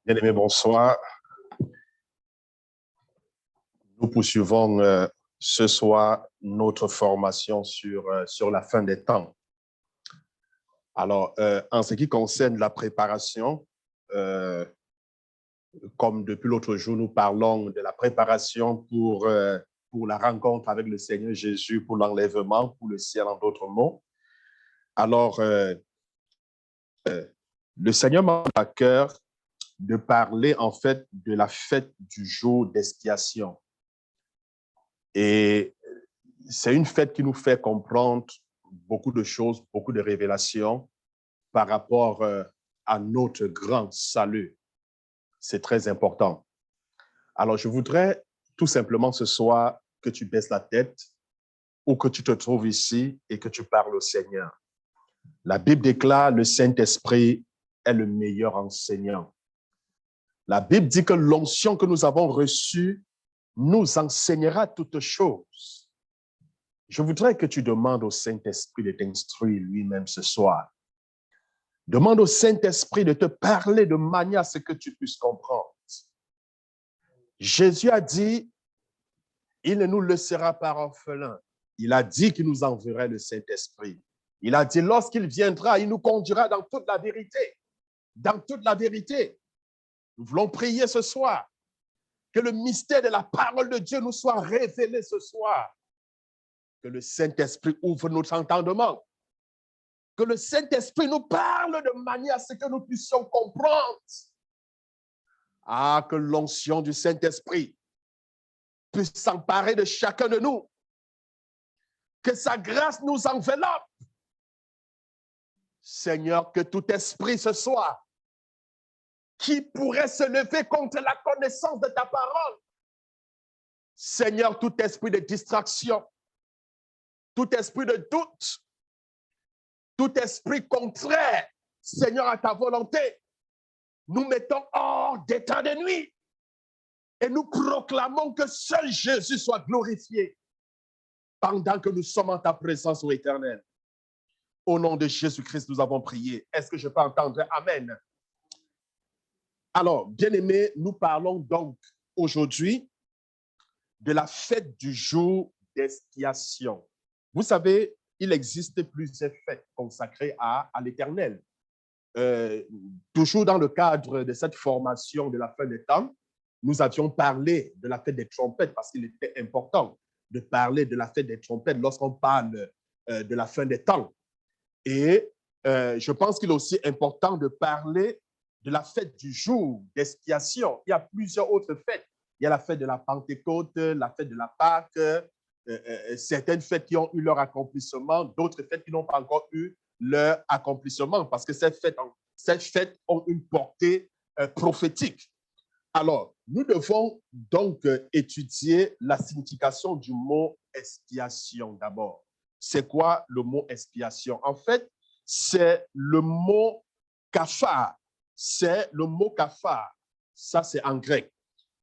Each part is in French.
Bien-aimés, bonsoir. Nous poursuivons ce soir notre formation sur la fin des temps. Alors, en ce qui concerne la préparation, comme depuis l'autre jour, nous parlons de la préparation pour la rencontre avec le Seigneur Jésus, pour l'enlèvement, pour le ciel, en d'autres mots. Alors, le Seigneur m'a à cœur de parler en fait de la fête du jour d'expiation. Et c'est une fête qui nous fait comprendre beaucoup de choses, beaucoup de révélations par rapport à notre grand salut. C'est très important. Alors, je voudrais tout simplement ce soir que tu baisses la tête ou que tu te trouves ici et que tu parles au Seigneur. La Bible déclare le Saint-Esprit est le meilleur enseignant. La Bible dit que l'onction que nous avons reçue nous enseignera toutes choses. Je voudrais que tu demandes au Saint-Esprit de t'instruire lui-même ce soir. Demande au Saint-Esprit de te parler de manière à ce que tu puisses comprendre. Jésus a dit, il ne nous laissera pas orphelins. Il a dit qu'il nous enverrait le Saint-Esprit. Il a dit, lorsqu'il viendra, il nous conduira dans toute la vérité. Dans toute la vérité. Nous voulons prier ce soir. Que le mystère de la parole de Dieu nous soit révélé ce soir. Que le Saint-Esprit ouvre notre entendement. Que le Saint-Esprit nous parle de manière à ce que nous puissions comprendre. Ah, que l'onction du Saint-Esprit puisse s'emparer de chacun de nous. Que sa grâce nous enveloppe. Seigneur, que tout esprit ce soir qui pourrait se lever contre la connaissance de ta parole. Seigneur, tout esprit de distraction, tout esprit de doute, tout esprit contraire, Seigneur, à ta volonté, nous mettons hors d'état de nuit et nous proclamons que seul Jésus soit glorifié pendant que nous sommes en ta présence, ô Éternel. Au nom de Jésus-Christ, nous avons prié. Est-ce que je peux entendre Amen? Alors, bien-aimés, nous parlons donc aujourd'hui de la fête du jour d'expiation. Vous savez, il existe plusieurs fêtes consacrées à l'Éternel. Toujours dans le cadre de cette formation de la fin des temps, nous avions parlé de la fête des trompettes parce qu'il était important de parler de la fête des trompettes lorsqu'on parle de la fin des temps. Et je pense qu'il est aussi important de parler de la fête du jour d'expiation. Il y a plusieurs autres fêtes. Il y a la fête de la Pentecôte, la fête de la Pâque, certaines fêtes qui ont eu leur accomplissement, d'autres fêtes qui n'ont pas encore eu leur accomplissement parce que ces fêtes ont une portée prophétique. Alors, nous devons donc étudier la signification du mot expiation d'abord. C'est quoi le mot expiation? En fait, c'est le mot kaphar. C'est le mot kaphar. Ça, c'est en grec.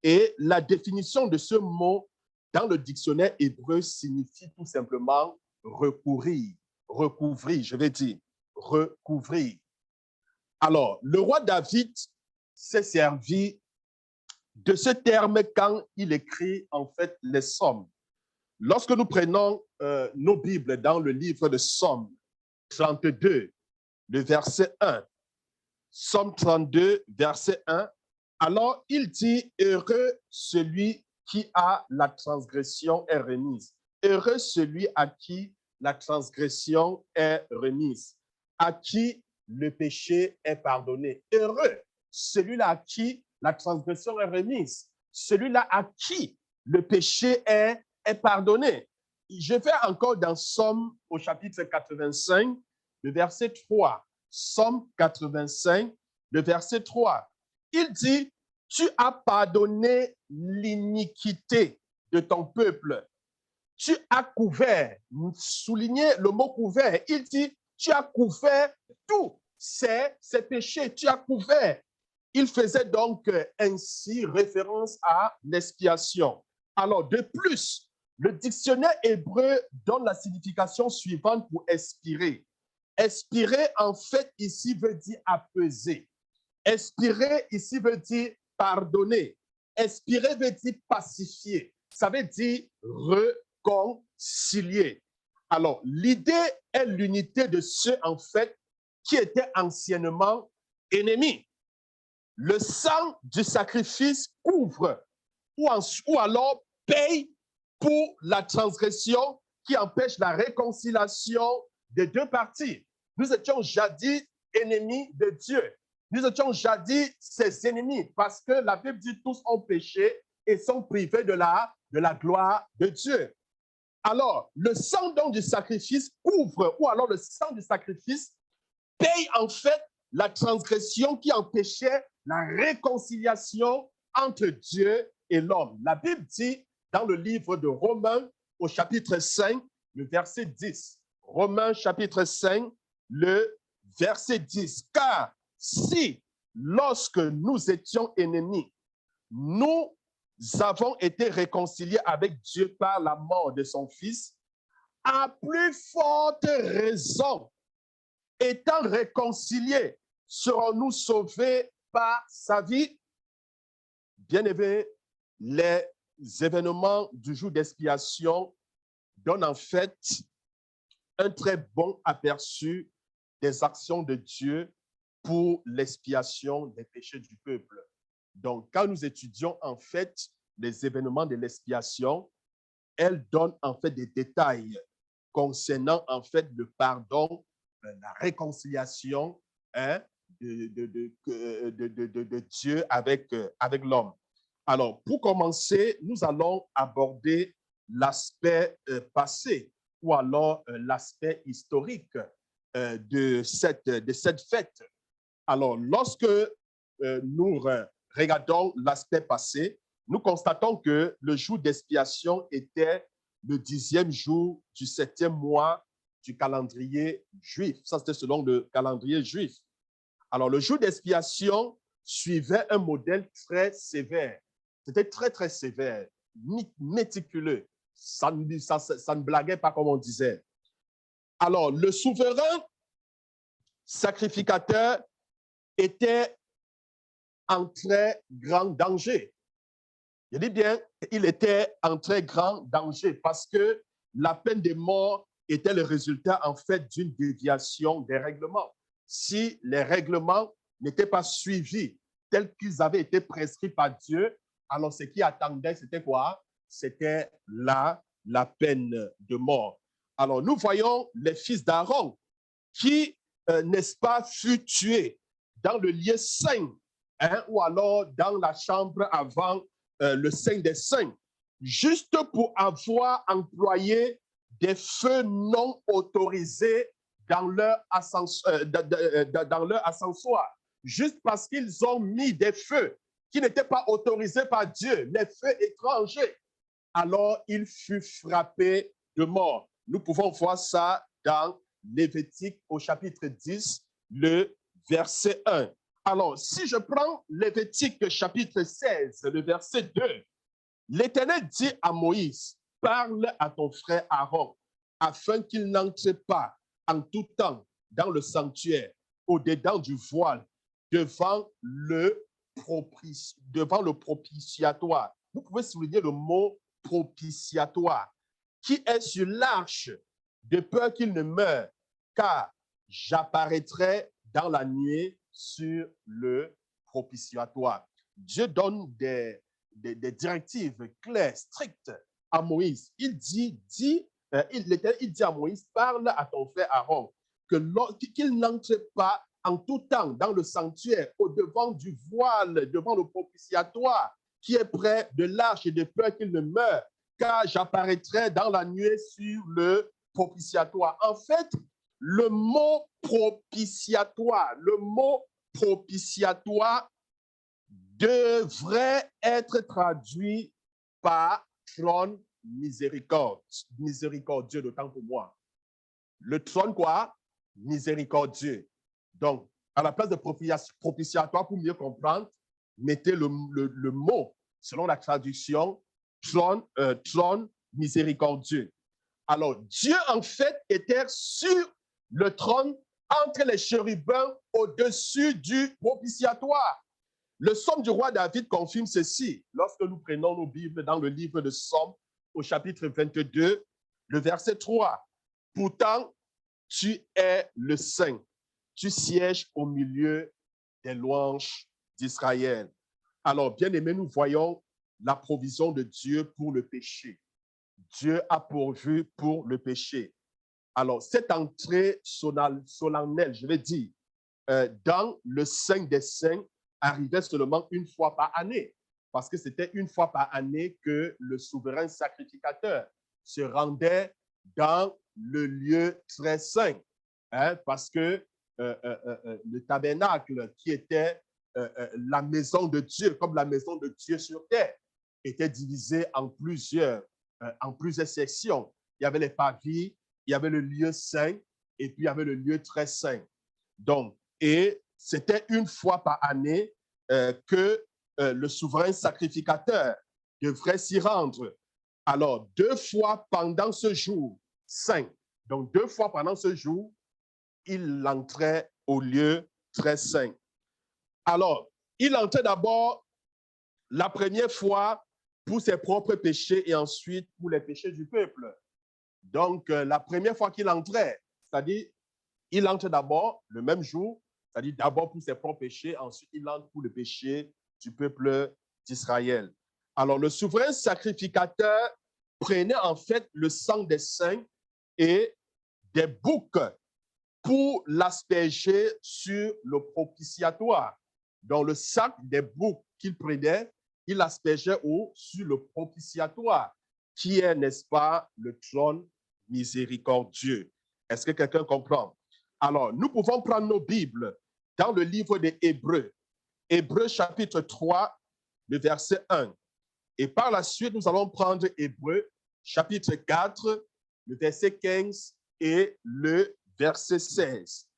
Et la définition de ce mot dans le dictionnaire hébreu signifie tout simplement recouvrir, je vais dire, recouvrir. Alors, le roi David s'est servi de ce terme quand il écrit en fait les psaumes. Lorsque nous prenons nos Bibles dans le livre de Psaume 32, le verset 1, Psaume 32, verset 1, alors il dit, heureux celui qui a la transgression est remise. Heureux celui à qui la transgression est remise, à qui le péché est pardonné. Heureux celui-là à qui la transgression est remise, celui-là à qui le péché est pardonné. Je vais encore dans Psaume au chapitre 85, le verset 3. Psaume 85, le verset 3. Il dit, tu as pardonné l'iniquité de ton peuple. Tu as couvert, soulignez le mot couvert. Il dit, tu as couvert tous ces péchés. Tu as couvert. Il faisait donc ainsi référence à l'expiation. Alors, de plus, le dictionnaire hébreu donne la signification suivante pour expirer. Expirer, en fait, ici veut dire apaiser. Expirer ici veut dire pardonner. Expirer veut dire pacifier. Ça veut dire réconcilier. Alors, l'idée est l'unité de ceux, en fait, qui étaient anciennement ennemis. Le sang du sacrifice couvre ou alors paye pour la transgression qui empêche la réconciliation des deux parties. Nous étions jadis ennemis de Dieu. Nous étions jadis ses ennemis parce que la Bible dit tous ont péché et sont privés de la gloire de Dieu. Alors, le sang donc du sacrifice couvre, ou alors le sang du sacrifice paye en fait la transgression qui empêchait la réconciliation entre Dieu et l'homme. La Bible dit dans le livre de Romains au chapitre 5, le verset 10. Romains chapitre 5, le verset 10. Car si, lorsque nous étions ennemis, nous avons été réconciliés avec Dieu par la mort de son Fils, à plus forte raison, étant réconciliés, serons-nous sauvés par sa vie? Bien-aimés, les événements du jour d'expiation donnent en fait un très bon aperçu des actions de Dieu pour l'expiation des péchés du peuple. Donc, quand nous étudions en fait les événements de l'expiation, elles donnent en fait des détails concernant en fait le pardon, la réconciliation de Dieu avec l'homme. Alors, pour commencer, nous allons aborder l'aspect passé ou alors l'aspect historique de cette fête. Alors, lorsque nous regardons l'aspect passé, nous constatons que le jour d'expiation était le 10e jour du 7e mois du calendrier juif. Ça, c'était selon le calendrier juif. Alors, le jour d'expiation suivait un modèle très sévère. C'était très, très sévère, méticuleux. Ça ne blaguait pas, comme on disait. Alors, le souverain sacrificateur était en très grand danger. Je dis bien, il était en très grand danger parce que la peine de mort était le résultat, en fait, d'une déviation des règlements. Si les règlements n'étaient pas suivis tels qu'ils avaient été prescrits par Dieu, alors ce qui attendait, c'était quoi? C'était la peine de mort. Alors, nous voyons les fils d'Aaron qui, n'est-ce pas, furent tués dans le lieu saint, ou alors dans la chambre avant le Saint des Saints, juste pour avoir employé des feux non autorisés dans leur ascensoir, juste parce qu'ils ont mis des feux qui n'étaient pas autorisés par Dieu, les feux étrangers. Alors, il fut frappé de mort. Nous pouvons voir ça dans Lévitique au chapitre 10, le verset 1. Alors, si je prends Lévitique chapitre 16, le verset 2, l'Éternel dit à Moïse, parle à ton frère Aaron, afin qu'il n'entre pas en tout temps dans le sanctuaire, au-dedans du voile, devant le propitiatoire. Vous pouvez souligner le mot propitiatoire, qui est sur l'arche, de peur qu'il ne meure, car j'apparaîtrai dans la nuée sur le propitiatoire. Dieu donne des directives claires, strictes à Moïse. Il dit à Moïse, parle à ton frère Aaron, qu'il n'entre pas en tout temps dans le sanctuaire, au-devant du voile, devant le propitiatoire, qui est près de l'arche, et de peur qu'il ne meure, car j'apparaîtrai dans la nuée sur le propitiatoire. En fait, le mot propitiatoire devrait être traduit par trône miséricordieux, d'autant pour moi. Le trône quoi? Miséricordieux. Donc, à la place de propitiatoire, pour mieux comprendre, mettez le mot, selon la traduction, trône miséricordieux. Alors, Dieu, en fait, était sur le trône entre les chérubins au-dessus du propitiatoire. Le psaume du roi David confirme ceci. Lorsque nous prenons nos Bibles dans le livre de Psaume, au chapitre 22, le verset 3. Pourtant, tu es le Saint. Tu sièges au milieu des louanges d'Israël. Alors, bien aimés, nous voyons la provision de Dieu pour le péché. Dieu a pourvu pour le péché. Alors, cette entrée solennelle, je vais dire, dans le Saint des Saints arrivait seulement une fois par année, parce que c'était une fois par année que le souverain sacrificateur se rendait dans le lieu très saint, parce que le tabernacle qui était la maison de Dieu, comme la maison de Dieu sur terre, était divisé en plusieurs sections. Il y avait les parvis, il y avait le lieu saint, et puis il y avait le lieu très saint. Donc, et c'était une fois par année que le souverain sacrificateur devrait s'y rendre. Alors, 2 fois pendant ce jour saint, donc 2 fois pendant ce jour, il entrait au lieu très saint. Alors, il entrait d'abord la première fois pour ses propres péchés et ensuite pour les péchés du peuple. Donc, la première fois qu'il entrait, c'est-à-dire, il entre d'abord le même jour, c'est-à-dire d'abord pour ses propres péchés, ensuite il entre pour le péché du peuple d'Israël. Alors, le souverain sacrificateur prenait en fait le sang des saints et des boucs pour l'asperger sur le propitiatoire. Dans le sac des boucs qu'il prenait, il aspergeait sur le propitiatoire, qui est, n'est-ce pas, le trône miséricordieux. Est-ce que quelqu'un comprend? Alors, nous pouvons prendre nos Bibles dans le livre des Hébreux, Hébreux chapitre 3, le verset 1. Et par la suite, nous allons prendre Hébreux chapitre 4, le verset 15 et le verset 16.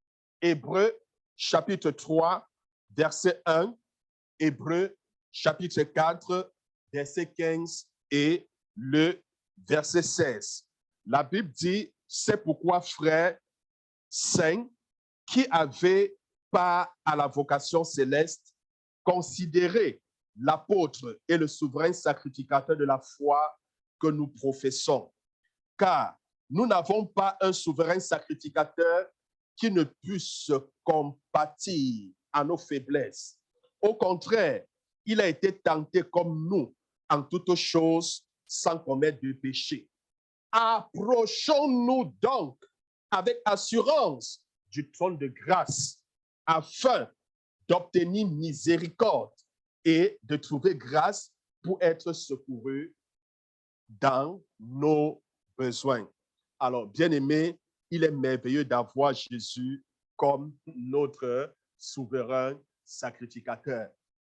Hébreux chapitre 3, verset 1. Hébreux chapitre 4, verset 15 et le verset 16. La Bible dit, c'est pourquoi, frères saints, qui avaient part à la vocation céleste, considérez l'apôtre et le souverain sacrificateur de la foi que nous professons. Car nous n'avons pas un souverain sacrificateur qui ne puisse se compatir à nos faiblesses. Au contraire, il a été tenté comme nous en toutes choses sans commettre de péché. Approchons-nous donc avec assurance du trône de grâce afin d'obtenir miséricorde et de trouver grâce pour être secouru dans nos besoins. Alors, bien-aimé, il est merveilleux d'avoir Jésus comme notre souverain sacrificateur.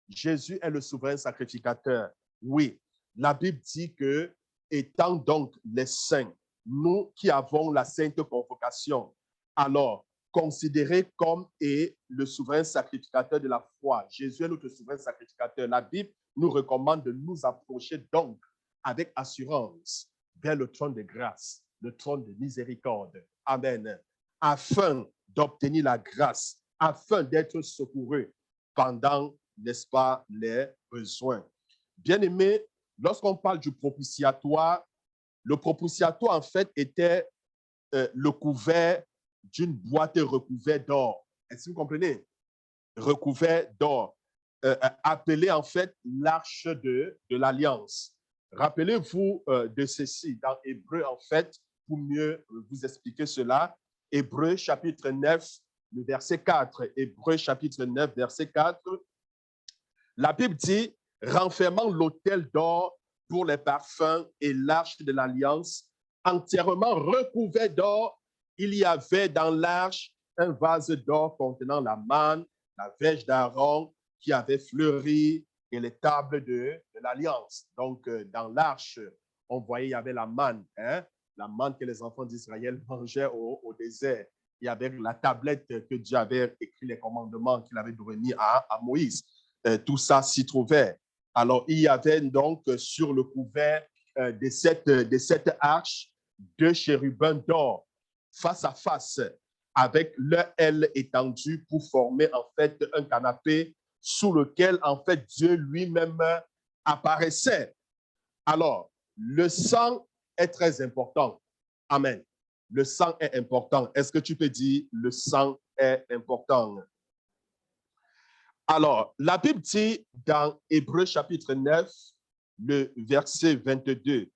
Jésus est le souverain sacrificateur. Oui, la Bible dit que, étant donc les saints, nous qui avons la sainte convocation, alors considérés comme le souverain sacrificateur de la foi. Jésus est notre souverain sacrificateur. La Bible nous recommande de nous approcher donc avec assurance vers le trône de grâce, le trône de miséricorde. Amen. Afin d'obtenir la grâce, afin d'être secouru pendant, n'est-ce pas, les besoins. Bien-aimés, lorsqu'on parle du propitiatoire, le propitiatoire, en fait, était le couvert d'une boîte recouverte d'or. Est-ce que vous comprenez? Recouvert d'or, appelé en fait l'arche de l'Alliance. Rappelez-vous de ceci dans Hébreux, en fait, pour mieux vous expliquer cela. Hébreux chapitre 9, le verset 4. Hébreux chapitre 9, verset 4. La Bible dit, renfermant l'autel d'or pour les parfums et l'arche de l'Alliance, entièrement recouvert d'or, il y avait dans l'arche un vase d'or contenant la manne, la verge d'Aaron qui avait fleuri et les tables de l'Alliance. Donc, dans l'arche, on voyait, il y avait la manne, la manne que les enfants d'Israël mangeaient au désert. Il y avait la tablette que Dieu avait écrit les commandements qu'il avait remis à Moïse. Tout ça s'y trouvait. Alors, il y avait donc sur le couvert de cette arche 2 chérubins d'or face à face avec leur aile étendue pour former en fait un canapé sous lequel en fait Dieu lui-même apparaissait. Alors, le sang est très important. Amen. Le sang est important. Est-ce que tu peux dire le sang est important? Alors, la Bible dit dans Hébreux chapitre 9, le verset 22,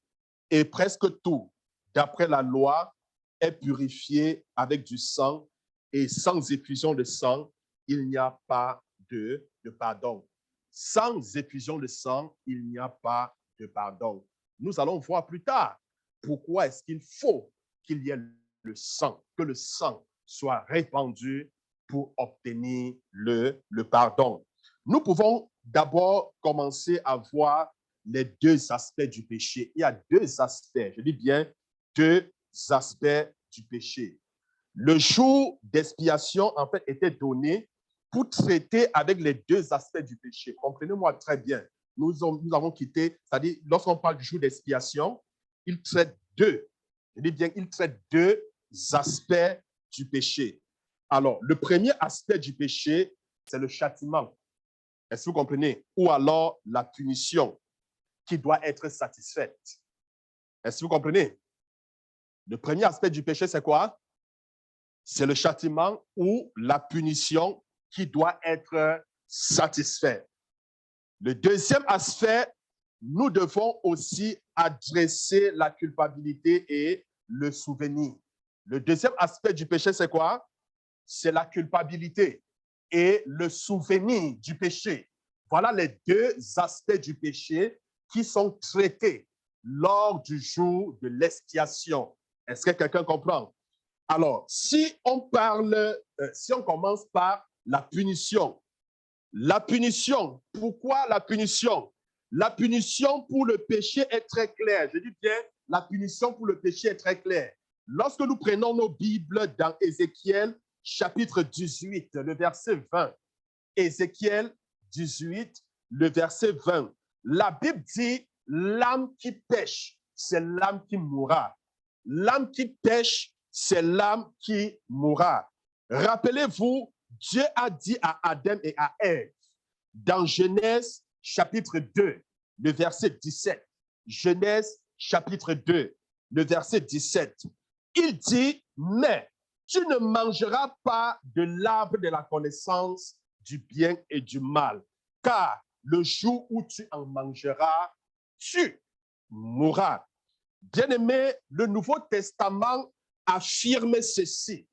et presque tout, d'après la loi, est purifié avec du sang, et sans effusion de sang, il n'y a pas de pardon. Sans effusion de sang, il n'y a pas de pardon. Nous allons voir plus tard pourquoi est-ce qu'il faut qu'il y ait le sang, que le sang soit répandu pour obtenir le pardon. Nous pouvons d'abord commencer à voir les deux aspects du péché. Il y a deux aspects, je dis bien deux aspects du péché. Le jour d'expiation, en fait, était donné pour traiter avec les deux aspects du péché. Comprenez-moi très bien. Nous avons quitté, c'est-à-dire, lorsqu'on parle du jour d'expiation, il traite deux. Je dis bien, il traite deux aspects du péché. Alors, le premier aspect du péché, c'est le châtiment. Est-ce que vous comprenez? Ou alors la punition qui doit être satisfaite. Est-ce que vous comprenez? Le premier aspect du péché, c'est quoi? C'est le châtiment ou la punition qui doit être satisfaite. Le deuxième aspect, nous devons aussi adresser la culpabilité et le souvenir. Le deuxième aspect du péché, c'est quoi? C'est la culpabilité et le souvenir du péché. Voilà les deux aspects du péché qui sont traités lors du jour de l'expiation. Est-ce que quelqu'un comprend? Alors, si on commence par la punition, pourquoi la punition? La punition pour le péché est très claire. Je dis bien, la punition pour le péché est très claire. Lorsque nous prenons nos Bibles dans Ézéchiel, chapitre 18, le verset 20, Ézéchiel 18, le verset 20, la Bible dit, l'âme qui pêche, c'est l'âme qui mourra. L'âme qui pêche, c'est l'âme qui mourra. Rappelez-vous, Dieu a dit à Adam et à Ève, dans Genèse chapitre 2, le verset 17, Genèse chapitre 2, le verset 17, il dit, mais tu ne mangeras pas de l'arbre de la connaissance du bien et du mal, car le jour où tu en mangeras, tu mourras. Bien-aimé, le Nouveau Testament affirme ceci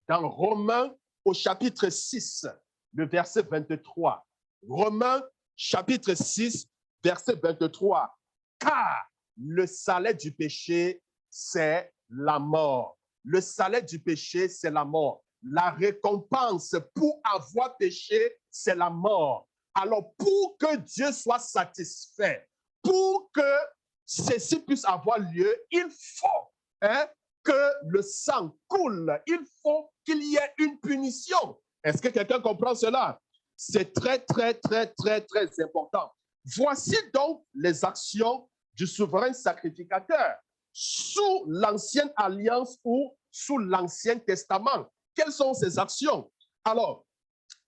dans Romains au chapitre 6, le verset 23. Romains chapitre 6, verset 23. Car le salaire du péché, c'est la mort. Le salaire du péché, c'est la mort. La récompense pour avoir péché, c'est la mort. Alors, pour que Dieu soit satisfait, pour que ceci puisse avoir lieu, il faut que le sang coule. Il faut qu'il y ait une punition. Est-ce que quelqu'un comprend cela? C'est très, très, très, très, très important. Voici donc les actions du souverain sacrificateur sous l'ancienne alliance ou sous l'Ancien Testament. Quelles sont ces actions? Alors,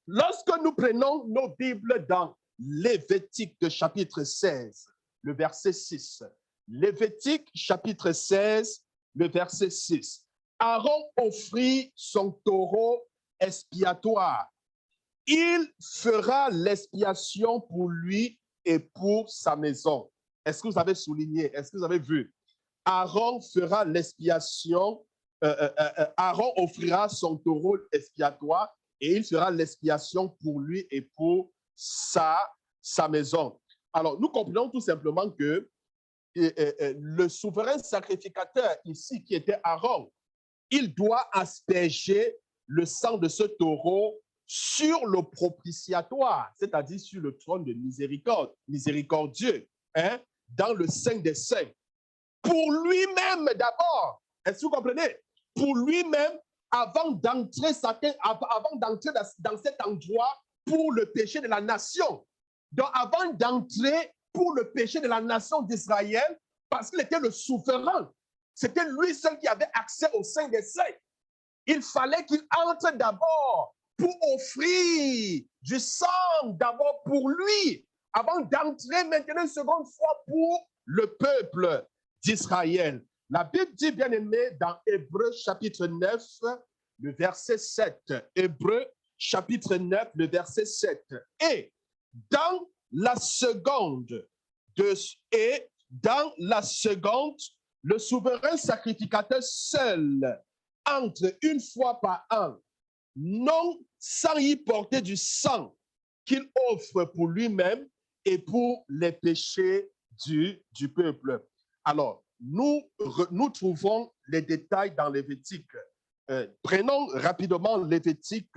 lorsque nous prenons nos Bibles dans Lévitique chapitre 16, le verset 6, Lévitique chapitre 16, le verset 6, Aaron offrit son taureau expiatoire. Il fera l'expiation pour lui et pour sa maison. Est-ce que vous avez souligné? Est-ce que vous avez vu? Aaron fera l'expiation, Aaron offrira son taureau expiatoire et il fera l'expiation pour lui et pour sa maison. Alors, nous comprenons tout simplement que le souverain sacrificateur ici, qui était Aaron, il doit asperger le sang de ce taureau sur le propitiatoire, c'est-à-dire sur le trône de miséricorde, miséricordieux, dans le Saint des Saints. Pour lui-même d'abord, est-ce que vous comprenez? Pour lui-même, avant d'entrer dans cet endroit pour le péché de la nation. Donc, avant d'entrer pour le péché de la nation d'Israël, parce qu'il était le souverain. C'était lui seul qui avait accès au Saint des Saints. il fallait qu'il entre d'abord pour offrir du sang d'abord pour lui, avant d'entrer maintenant une seconde fois pour le peuple d'Israël. La Bible dit, bien aimé, dans Hébreux chapitre 9, le verset 7. Hébreux chapitre 9, le verset 7. Et dans la seconde, le souverain sacrificateur seul entre une fois par an, non sans y porter du sang qu'il offre pour lui-même et pour les péchés du peuple. Alors, nous trouvons les détails dans Lévitique. Prenons rapidement Lévitique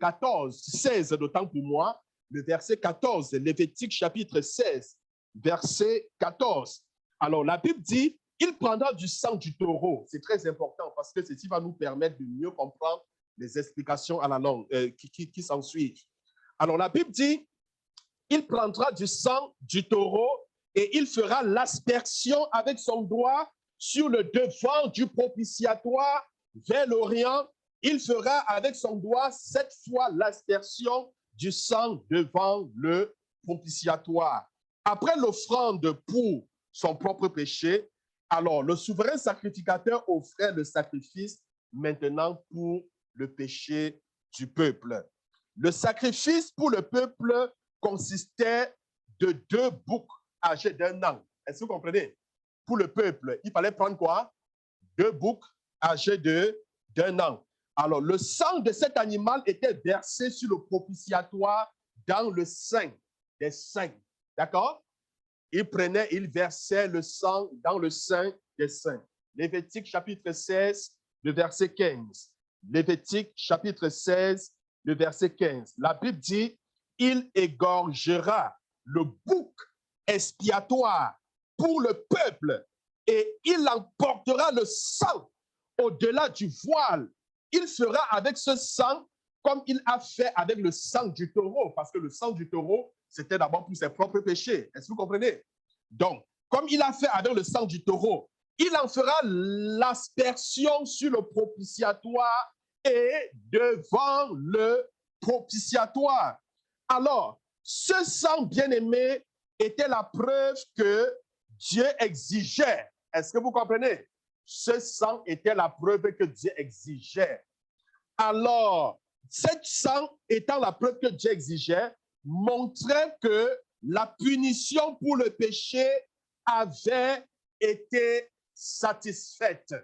14, 16, d'autant pour moi, le verset 14, Lévitique chapitre 16, verset 14. Alors, la Bible dit, il prendra du sang du taureau. C'est très important parce que ceci va nous permettre de mieux comprendre les explications à la langue qui s'en suivent. Alors, la Bible dit, il prendra du sang du taureau et il fera l'aspersion avec son doigt sur le devant du propitiatoire vers l'Orient. Il fera avec son doigt 7 fois l'aspersion du sang devant le propitiatoire. Après l'offrande pour son propre péché, alors le souverain sacrificateur offrait le sacrifice maintenant pour le péché du peuple. Le sacrifice pour le peuple consistait de 2 boucs âgés d'1 an. Est-ce que vous comprenez? Pour le peuple, il fallait prendre quoi? 2 boucs âgés d'1 an. Alors, le sang de cet animal était versé sur le propitiatoire dans le sein des saints. D'accord? Il versait le sang dans le sein des saints. Lévitique chapitre 16, le verset 15. Lévitique chapitre 16, le verset 15. La Bible dit, il égorgera le bouc expiatoire pour le peuple et il emportera le sang au-delà du voile. Il fera avec ce sang comme il a fait avec le sang du taureau, parce que le sang du taureau, c'était d'abord pour ses propres péchés. Est-ce que vous comprenez? Donc, comme il a fait avec le sang du taureau, il en fera l'aspersion sur le propitiatoire et devant le propitiatoire. Alors, ce sang bien-aimé était la preuve que Dieu exigeait. Est-ce que vous comprenez? Ce sang était la preuve que Dieu exigeait. Alors, ce sang étant la preuve que Dieu exigeait, montrait que la punition pour le péché avait été satisfaite.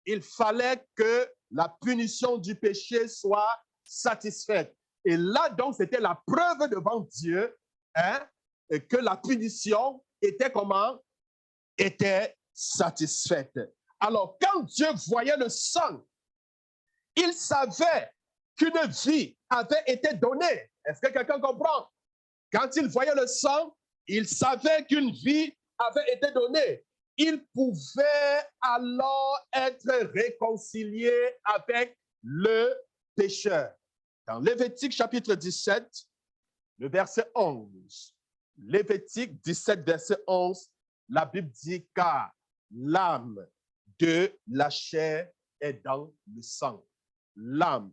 Il fallait que la punition du péché soit satisfaite. Et là, donc, c'était la preuve devant Dieu que la punition était comment? Était satisfaite. Alors, quand Dieu voyait le sang, il savait qu'une vie avait été donnée. Est-ce que quelqu'un comprend? Quand il voyait le sang, il savait qu'une vie avait été donnée. Il pouvait alors être réconcilié avec le pécheur. Dans Lévitique chapitre 17, le verset 11, Lévitique 17, verset 11, la Bible dit, car l'âme de la chair est dans le sang. L'âme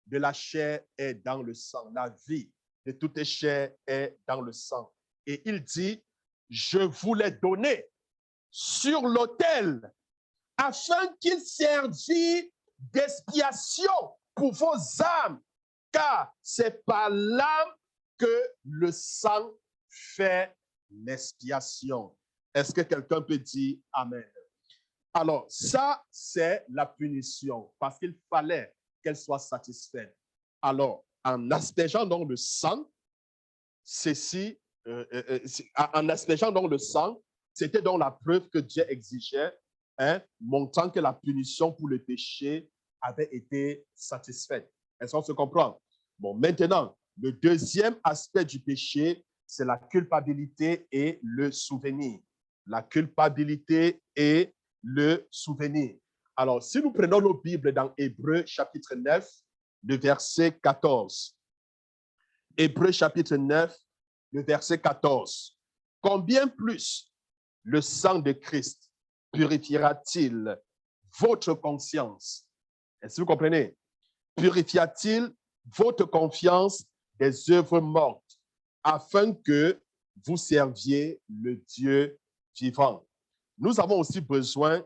de la chair est dans le sang. La vie de toute chair est dans le sang. Et il dit, je vous l'ai donné sur l'autel afin qu'il servit d'expiation pour vos âmes, car c'est par l'âme que le sang fait l'expiation. Est-ce que quelqu'un peut dire Amen? Alors, ça, c'est la punition, parce qu'il fallait qu'elle soit satisfaite. Alors, en aspergeant donc le sang, en aspergeant donc le sang, c'était donc la preuve que Dieu exigeait, montrant que la punition pour le péché avait été satisfaite. Est-ce qu'on se comprend? Bon, maintenant, le deuxième aspect du péché, c'est la culpabilité et le souvenir. La culpabilité et le souvenir. Alors, si nous prenons nos Bibles dans Hébreux chapitre 9, le verset 14. Hébreux chapitre 9, le verset 14. Combien plus le sang de Christ purifiera-t-il votre conscience Est-ce que vous comprenez? Purifia-t-il votre confiance des œuvres mortes afin que vous serviez le Dieu vivant? Nous avons aussi besoin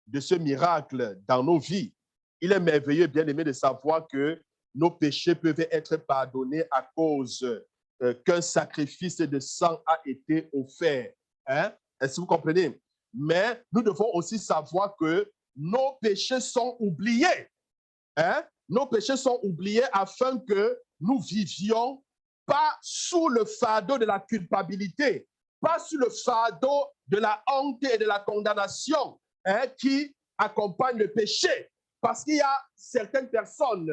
de ce miracle dans nos vies. Il est merveilleux, bien aimé, de savoir que nos péchés peuvent être pardonnés à cause qu'un sacrifice de sang a été offert. Hein? Est-ce que vous comprenez? Mais nous devons aussi savoir que nos péchés sont oubliés. Hein? Nos péchés sont oubliés afin que nous vivions pas sous le fardeau de la culpabilité, pas sous le fardeau de la honte et de la condamnation qui accompagne le péché. Parce qu'il y a certaines personnes,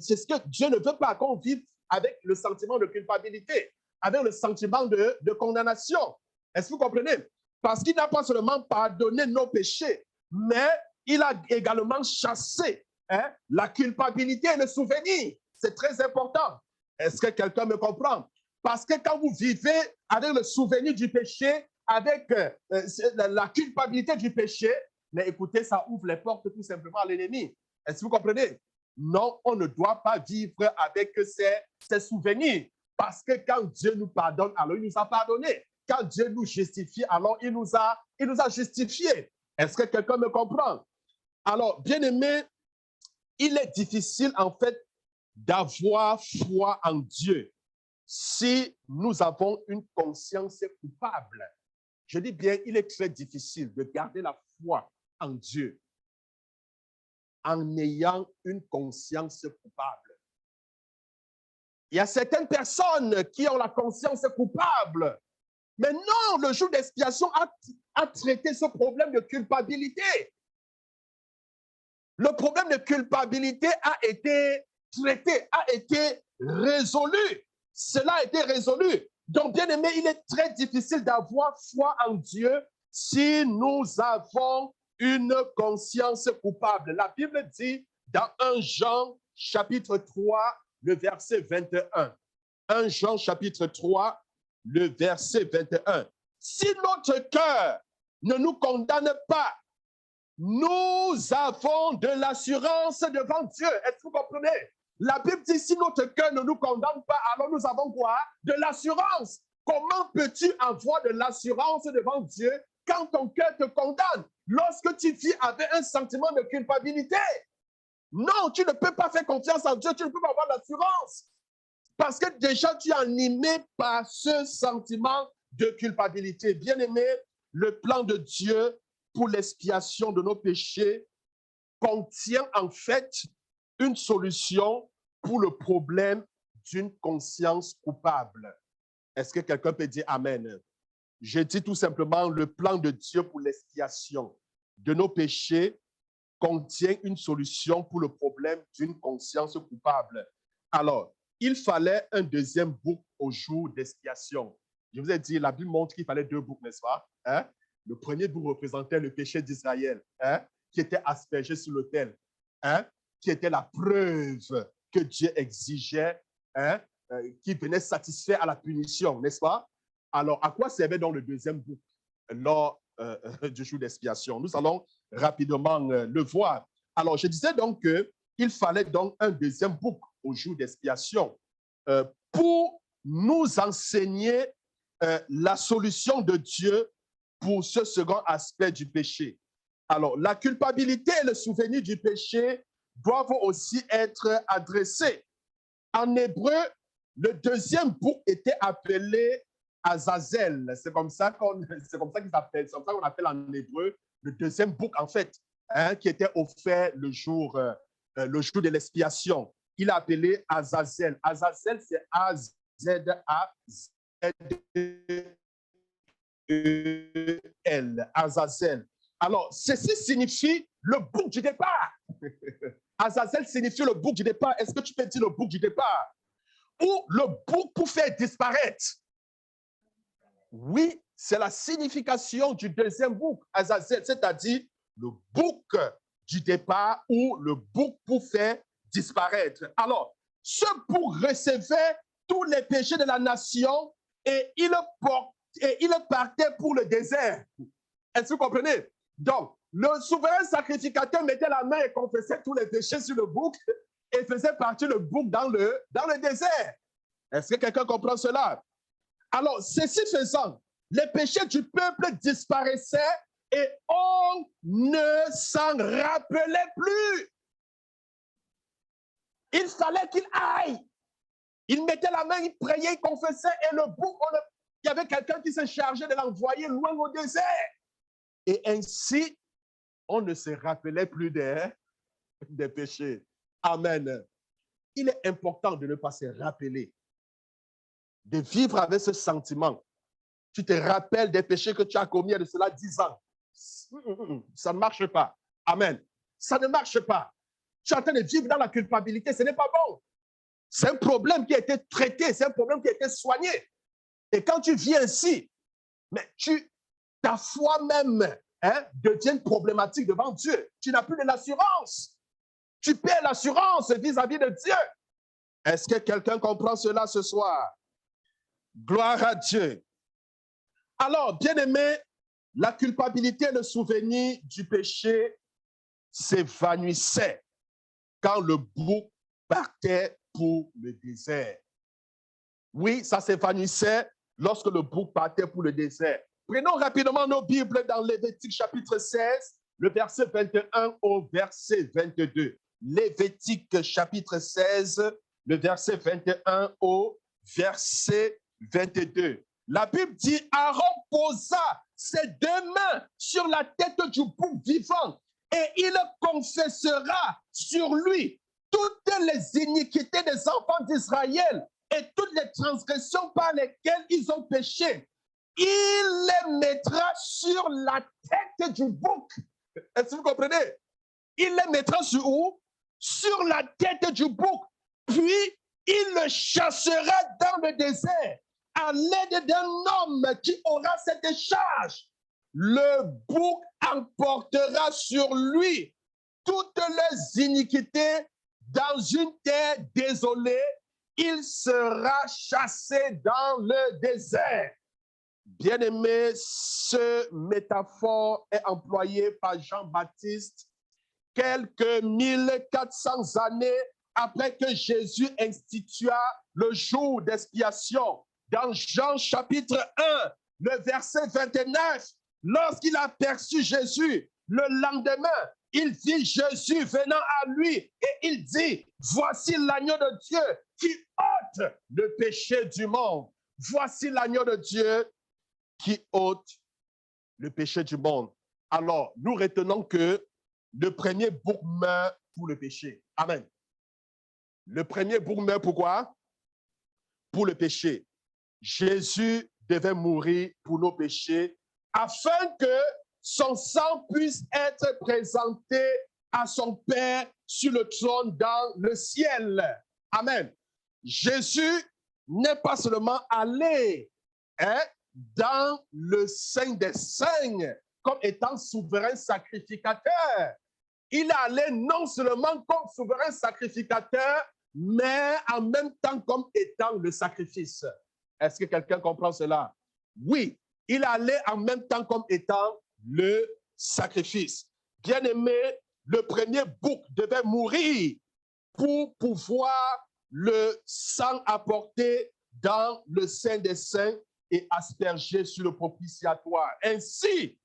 c'est ce que Dieu ne veut pas, qu'on vive avec le sentiment de culpabilité, avec le sentiment de condamnation. Est-ce que vous comprenez? Parce qu'il n'a pas seulement pardonné nos péchés, mais il a également chassé la culpabilité et le souvenir. C'est très important. Est-ce que quelqu'un me comprend? Parce que quand vous vivez avec le souvenir du péché, avec la culpabilité du péché, mais écoutez, ça ouvre les portes tout simplement à l'ennemi. Est-ce que vous comprenez? Non, on ne doit pas vivre avec ces souvenirs. Parce que quand Dieu nous pardonne, alors il nous a pardonné. Quand Dieu nous justifie, alors il nous a justifiés. Est-ce que quelqu'un me comprend? Alors, bien aimé, il est difficile en fait d'avoir foi en Dieu si nous avons une conscience coupable. Je dis bien, il est très difficile de garder la foi en Dieu en ayant une conscience coupable. Il y a certaines personnes qui ont la conscience coupable, mais non, le jour d'expiation a traité ce problème de culpabilité. Le problème de culpabilité a été traité, a été résolu. Cela a été résolu. Donc, bien aimé, il est très difficile d'avoir foi en Dieu si nous avons une conscience coupable. La Bible dit dans 1 Jean chapitre 3, le verset 21. 1 Jean chapitre 3, le verset 21. Si notre cœur ne nous condamne pas, nous avons de l'assurance devant Dieu. Est-ce que vous comprenez? La Bible dit, si notre cœur ne nous condamne pas, alors nous avons quoi? De l'assurance. Comment peux-tu avoir de l'assurance devant Dieu quand ton cœur te condamne? Lorsque tu vis avec un sentiment de culpabilité. Non, tu ne peux pas faire confiance en Dieu, tu ne peux pas avoir l'assurance. Parce que déjà, tu es animé par ce sentiment de culpabilité. Bien aimé, le plan de Dieu pour l'expiation de nos péchés contient en fait une solution pour le problème d'une conscience coupable. Est-ce que quelqu'un peut dire Amen? Je dis tout simplement, le plan de Dieu pour l'expiation de nos péchés contient une solution pour le problème d'une conscience coupable. Alors, il fallait un deuxième bouc au jour d'expiation. Je vous ai dit, la Bible montre qu'il fallait deux boucs, n'est-ce pas? Hein? Le premier bouc représentait le péché d'Israël, qui était aspergé sur l'autel, qui était la preuve que Dieu exigeait, qui venait satisfaire à la punition, n'est-ce pas? Alors, à quoi servait donc le deuxième bouc lors du jour d'expiation? Nous allons rapidement le voir. Alors, je disais donc qu'il fallait donc un deuxième bouc au jour d'expiation pour nous enseigner la solution de Dieu pour ce second aspect du péché. Alors, la culpabilité et le souvenir du péché doivent aussi être adressés. En hébreu, le deuxième bouc était appelé Azazel. C'est comme ça qu'on appelle, c'est comme ça qu'on appelle en hébreu le deuxième bouc, en fait, qui était offert le jour de l'expiation. Il est appelé Azazel. Azazel, c'est A-Z-A-Z-E-L. Azazel. Alors, ceci signifie le bouc du départ. Azazel signifie le bouc du départ. Est-ce que tu peux dire le bouc du départ? Ou le bouc pour faire disparaître? Oui, c'est la signification du deuxième bouc, Azazel, c'est-à-dire le bouc du départ ou le bouc pour faire disparaître. Alors, ce bouc recevait tous les péchés de la nation et il partait pour le désert. Est-ce que vous comprenez? Donc, le souverain sacrificateur mettait la main et confessait tous les péchés sur le bouc et faisait partir le bouc dans le désert. Est-ce que quelqu'un comprend cela? Alors, ceci faisant, les péchés du peuple disparaissaient et on ne s'en rappelait plus. Il fallait qu'il aille. Il mettait la main, il priait, il confessait et le bouc, il y avait quelqu'un qui se chargeait de l'envoyer loin au désert. Et ainsi, on ne se rappelait plus des péchés. Amen. Il est important de ne pas se rappeler, de vivre avec ce sentiment. Tu te rappelles des péchés que tu as commis il y a de cela 10 ans. Ça ne marche pas. Amen. Ça ne marche pas. Tu es en train de vivre dans la culpabilité, ce n'est pas bon. C'est un problème qui a été traité, c'est un problème qui a été soigné. Et quand tu vis ainsi, mais ta foi même devient problématique devant Dieu. Tu n'as plus de l'assurance. Tu perds l'assurance vis-à-vis de Dieu. Est-ce que quelqu'un comprend cela ce soir? Gloire à Dieu. Alors, bien-aimé, la culpabilité et le souvenir du péché s'évanouissaient quand le bouc partait pour le désert. Oui, ça s'évanouissait lorsque le bouc partait pour le désert. Prenons rapidement nos Bibles dans Lévitique chapitre 16, le verset 21 au verset 22. Lévitique chapitre 16, le verset 21 au verset 22. La Bible dit, Aaron posa ses 2 mains sur la tête du bouc vivant et il confessera sur lui toutes les iniquités des enfants d'Israël et toutes les transgressions par lesquelles ils ont péché. Il les mettra sur la tête du bouc. Est-ce que vous comprenez? Il les mettra sur où? Sur la tête du bouc. Puis, il le chassera dans le désert à l'aide d'un homme qui aura cette charge. Le bouc emportera sur lui toutes les iniquités dans une terre désolée. Il sera chassé dans le désert. Bien-aimé, ce métaphore est employé par Jean-Baptiste quelques 1400 années après que Jésus institua le jour d'expiation. Dans Jean chapitre 1, le verset 29, lorsqu'il aperçut Jésus, le lendemain, il vit Jésus venant à lui et il dit, voici l'agneau de Dieu qui ôte le péché du monde. Voici l'agneau de Dieu qui ôte le péché du monde. Alors, nous retenons que le premier bouc meurt pour le péché. Amen. Le premier bouc meurt pourquoi? Pour le péché. Jésus devait mourir pour nos péchés afin que son sang puisse être présenté à son Père sur le trône dans le ciel. Amen. Jésus n'est pas seulement allé dans le Saint des Saints comme étant souverain sacrificateur. Il est allé non seulement comme souverain sacrificateur, mais en même temps comme étant le sacrifice. Est-ce que quelqu'un comprend cela? Oui, il est allé en même temps comme étant le sacrifice. Bien-aimé, le premier bouc devait mourir pour pouvoir le sang apporter dans le Saint des Saints et asperger sur le propitiatoire. Ainsi,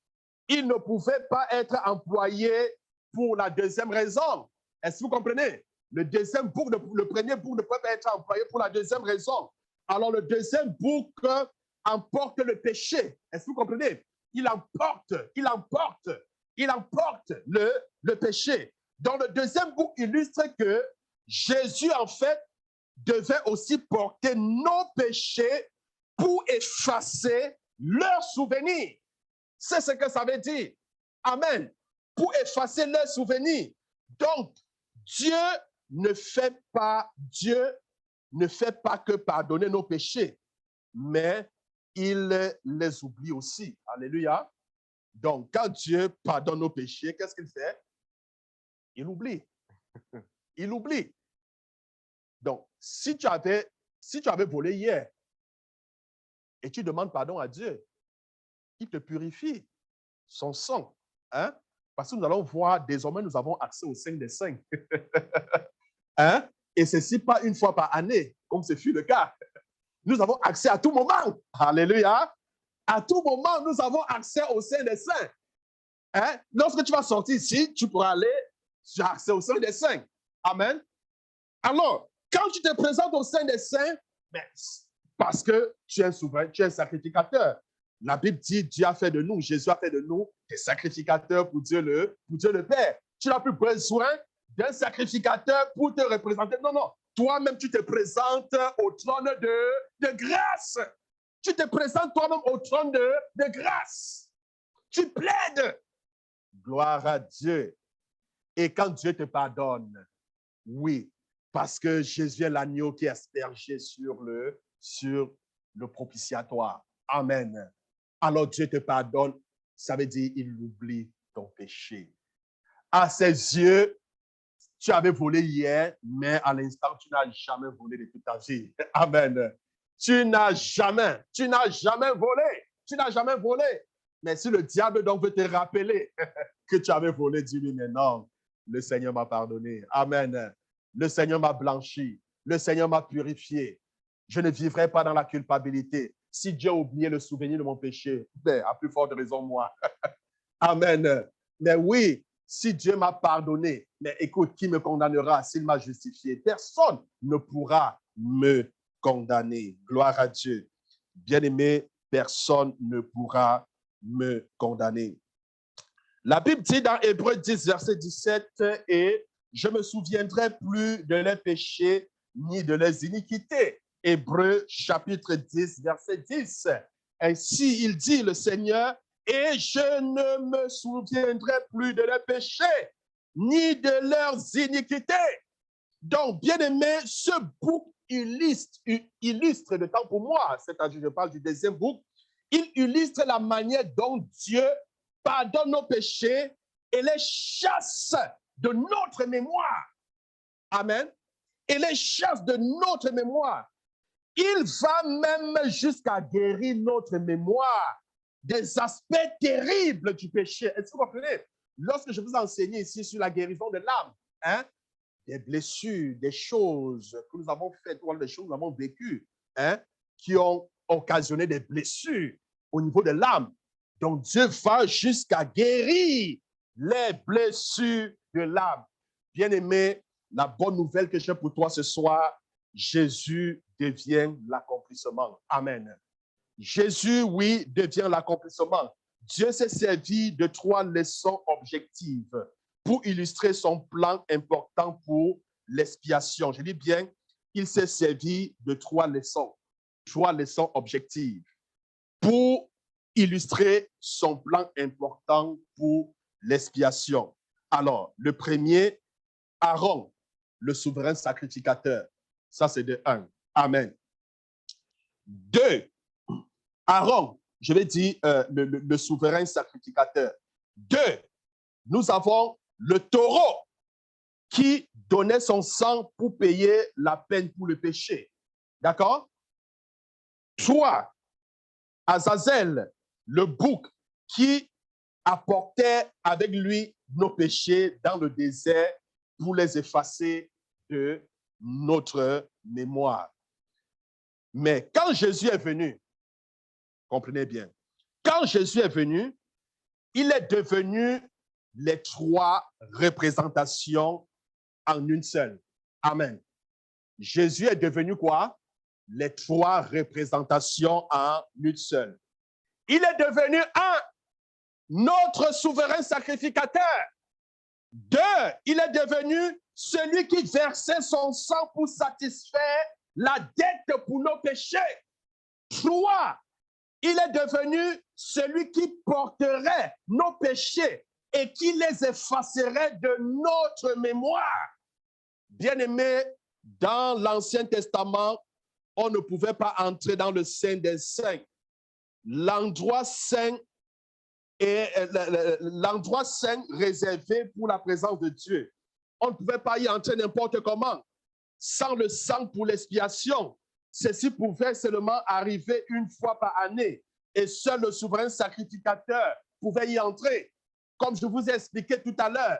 il ne pouvait pas être employé pour la deuxième raison. Est-ce que vous comprenez? Le premier bouc ne peut pas être employé pour la deuxième raison. Alors, le deuxième bouc emporte le péché. Est-ce que vous comprenez? Il emporte le péché. Donc, le deuxième bouc illustre que Jésus, en fait, devait aussi porter nos péchés pour effacer leurs souvenirs. C'est ce que ça veut dire. Amen. Pour effacer leurs souvenirs. Donc, Dieu ne fait pas que pardonner nos péchés, mais il les oublie aussi. Alléluia. Donc, quand Dieu pardonne nos péchés, qu'est-ce qu'il fait? Il oublie. Il oublie. Donc, si tu avais volé hier et tu demandes pardon à Dieu, il te purifie son sang. Hein? Parce que nous allons voir, désormais, nous avons accès au Saint des Saints. Hein? Et ceci pas une fois par année, comme ce fut le cas. Nous avons accès à tout moment. Alléluia. À tout moment, nous avons accès au Saint des Saints. Hein? Lorsque tu vas sortir ici, tu pourras aller, tu as accès au Saint des Saints. Amen. Alors, quand tu te présentes au Saint des Saints, ben, parce que tu es un souverain, tu es un sacrificateur. La Bible dit, Dieu a fait de nous, Jésus a fait de nous des sacrificateurs pour Dieu le Père. Tu n'as plus besoin d'un sacrificateur pour te représenter. Non, non. Toi-même, tu te présentes au trône de grâce. Tu te présentes toi-même au trône de grâce. Tu plaides. Gloire à Dieu. Et quand Dieu te pardonne, oui, parce que Jésus est l'agneau qui est aspergé sur le propitiatoire. Amen. Alors Dieu te pardonne, ça veut dire il oublie ton péché. À ses yeux, tu avais volé hier, mais à l'instant, tu n'as jamais volé de toute ta vie. Amen. Tu n'as jamais volé. Tu n'as jamais volé. Mais si le diable donc veut te rappeler que tu avais volé, dis-lui, mais non, le Seigneur m'a pardonné. Amen. Le Seigneur m'a blanchi. Le Seigneur m'a purifié. Je ne vivrai pas dans la culpabilité. Si Dieu a oublié le souvenir de mon péché, ben, à plus forte raison, moi. Amen. Mais oui, si Dieu m'a pardonné, mais écoute, qui me condamnera s'il m'a justifié? Personne ne pourra me condamner. Gloire à Dieu. Bien-aimé, personne ne pourra me condamner. La Bible dit dans Hébreux 10, verset 17, « Et je ne me souviendrai plus de leurs péchés ni de leurs iniquités. » Hébreux chapitre 10, verset 10. Ainsi, il dit, le Seigneur, « Et je ne me souviendrai plus de leurs péchés ni de leurs iniquités. » Donc, bien-aimé, ce bouc illustre de temps pour moi, c'est-à-dire je parle du deuxième bouc, il illustre la manière dont Dieu pardonne nos péchés et les chasse de notre mémoire. Amen. Et les chasse de notre mémoire. Il va même jusqu'à guérir notre mémoire des aspects terribles du péché. Est-ce que vous comprenez? Lorsque je vous enseigne ici sur la guérison de l'âme, hein, des blessures, des choses que nous avons faites, ou des choses que nous avons vécues, hein, qui ont occasionné des blessures au niveau de l'âme. Donc, Dieu va jusqu'à guérir les blessures de l'âme. Bien-aimé, la bonne nouvelle que j'ai pour toi ce soir, Jésus devient l'accomplissement. Amen. Jésus, oui, devient l'accomplissement. Dieu s'est servi de 3 leçons objectives pour illustrer son plan important pour l'expiation. Je dis bien, il s'est servi de 3 leçons objectives pour illustrer son plan important pour l'expiation. Alors, le premier, Aaron, le souverain sacrificateur. Ça, c'est de 1. Amen. 2, Aaron, je vais dire le souverain sacrificateur. 2, nous avons le taureau qui donnait son sang pour payer la peine pour le péché. D'accord? 3, Azazel, le bouc qui apportait avec lui nos péchés dans le désert pour les effacer de notre mémoire. Mais quand Jésus est venu, comprenez bien, quand Jésus est venu, il est devenu les 3 représentations en une seule. Amen. Jésus est devenu quoi? Les 3 représentations en une seule. Il est devenu notre souverain sacrificateur. 2, il est devenu celui qui versait son sang pour satisfaire la dette pour nos péchés. 3, il est devenu celui qui porterait nos péchés et qui les effacerait de notre mémoire. Bien-aimés, dans l'Ancien Testament, on ne pouvait pas entrer dans le Saint des Saints. L'endroit saint réservé pour la présence de Dieu. On ne pouvait pas y entrer n'importe comment, sans le sang pour l'expiation. Ceci pouvait seulement arriver une fois par année et seul le souverain sacrificateur pouvait y entrer. comme je vous ai expliqué tout à l'heure,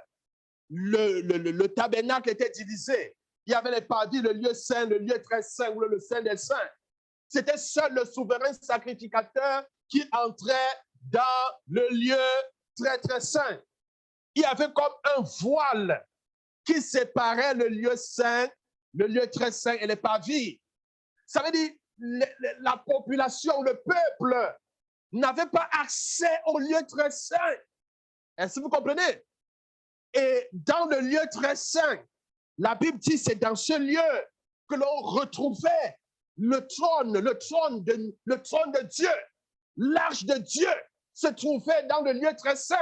le tabernacle était divisé. Il y avait les parvis, le lieu saint, le lieu très saint ou le saint des saints. C'était seul le souverain sacrificateur qui entrait dans le lieu très, très saint. Il y avait comme un voile qui séparait le lieu saint, le lieu très saint et les parvis. Ça veut dire la population, le peuple n'avait pas accès au lieu très saint. Est-ce que vous comprenez? Et dans le lieu très saint, la Bible dit c'est dans ce lieu que l'on retrouvait le trône de Dieu. L'arche de Dieu se trouvait dans le lieu très saint.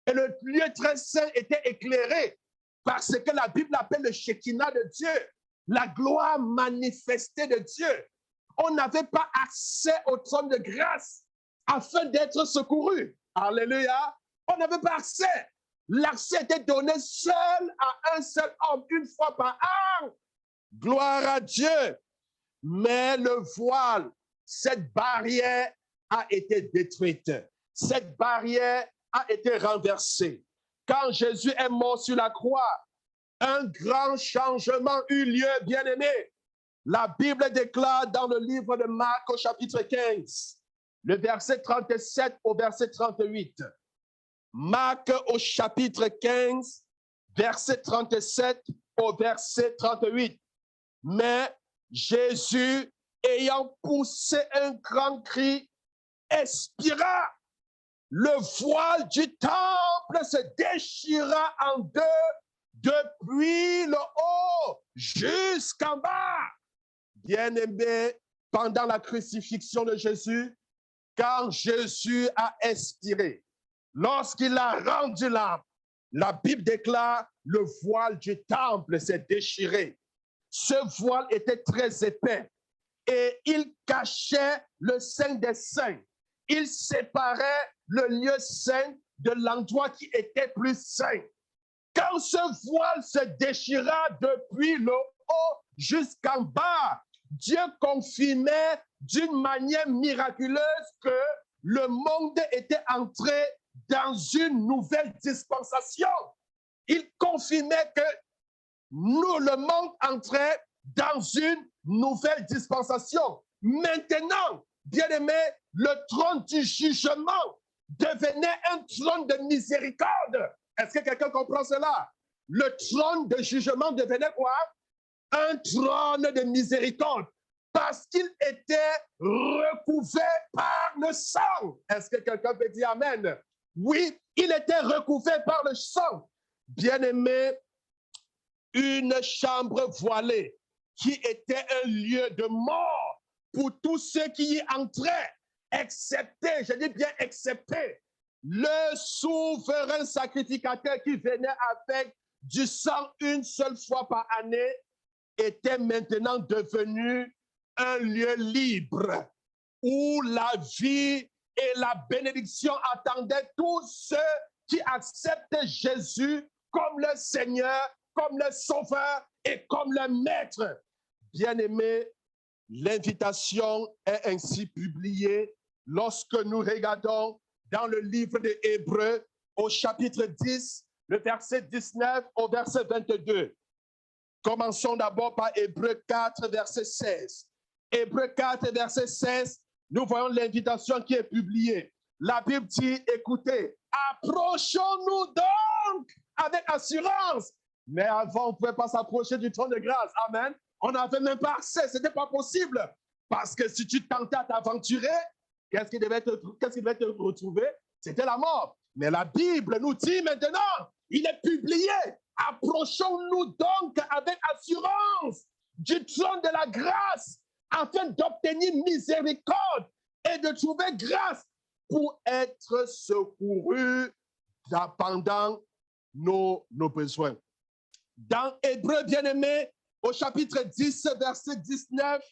Et le lieu très saint était éclairé par ce que la Bible appelle le Shekinah de Dieu, la gloire manifestée de Dieu. On n'avait pas accès au trône de grâce afin d'être secouru. Alléluia. On n'avait pas accès. L'accès était donné seul à un seul homme, une fois par an. Gloire à Dieu. Mais le voile, cette barrière a été détruite. Cette barrière a été renversée. Quand Jésus est mort sur la croix, un grand changement eut lieu, bien-aimés. La Bible déclare dans le livre de Marc au chapitre 15, le verset 37 au verset 38. Marc au chapitre 15, verset 37 au verset 38. Mais Jésus, ayant poussé un grand cri, expira. Le voile du temple se déchira en deux, depuis le haut jusqu'en bas. Bien-aimé, pendant la crucifixion de Jésus, quand Jésus a expiré, lorsqu'il a rendu l'âme, la Bible déclare le voile du temple s'est déchiré. Ce voile était très épais et il cachait le Saint des Saints. Il séparait le lieu saint de l'endroit qui était plus saint. Quand ce voile se déchira depuis le haut jusqu'en bas, Dieu confirmait d'une manière miraculeuse que le monde était entré dans une nouvelle dispensation. Il confirmait que nous, le monde, entrait dans une nouvelle dispensation. Maintenant, bien-aimé, le trône du jugement devenait un trône de miséricorde. Est-ce que quelqu'un comprend cela? Le trône de jugement devenait quoi? Un trône de miséricorde, parce qu'il était recouvert par le sang. Est-ce que quelqu'un peut dire amen? Oui, il était recouvert par le sang. Bien-aimé, une chambre voilée qui était un lieu de mort pour tous ceux qui y entraient, excepté, je dis bien excepté, le souverain sacrificateur qui venait avec du sang une seule fois par année était maintenant devenu un lieu libre où la vie et la bénédiction attendaient tous ceux qui acceptent Jésus comme le Seigneur, comme le Sauveur et comme le Maître. Bien-aimés, l'invitation est ainsi publiée lorsque nous regardons dans le livre des Hébreux au chapitre 10, le verset 19 au verset 22. Commençons d'abord par Hébreux 4, verset 16. Hébreux 4, verset 16, nous voyons l'invitation qui est publiée. La Bible dit, écoutez, approchons-nous donc avec assurance. Mais avant, on ne pouvait pas s'approcher du trône de grâce. Amen. On n'avait même pas accès, ce n'était pas possible. Parce que si tu tentais à t'aventurer, qu'est-ce qui devait te retrouver? C'était la mort. Mais la Bible nous dit maintenant, il est publié. Approchons-nous donc avec assurance du trône de la grâce afin d'obtenir miséricorde et de trouver grâce pour être secouru pendant nos besoins. Dans Hébreux bien-aimé, au chapitre 10, verset 19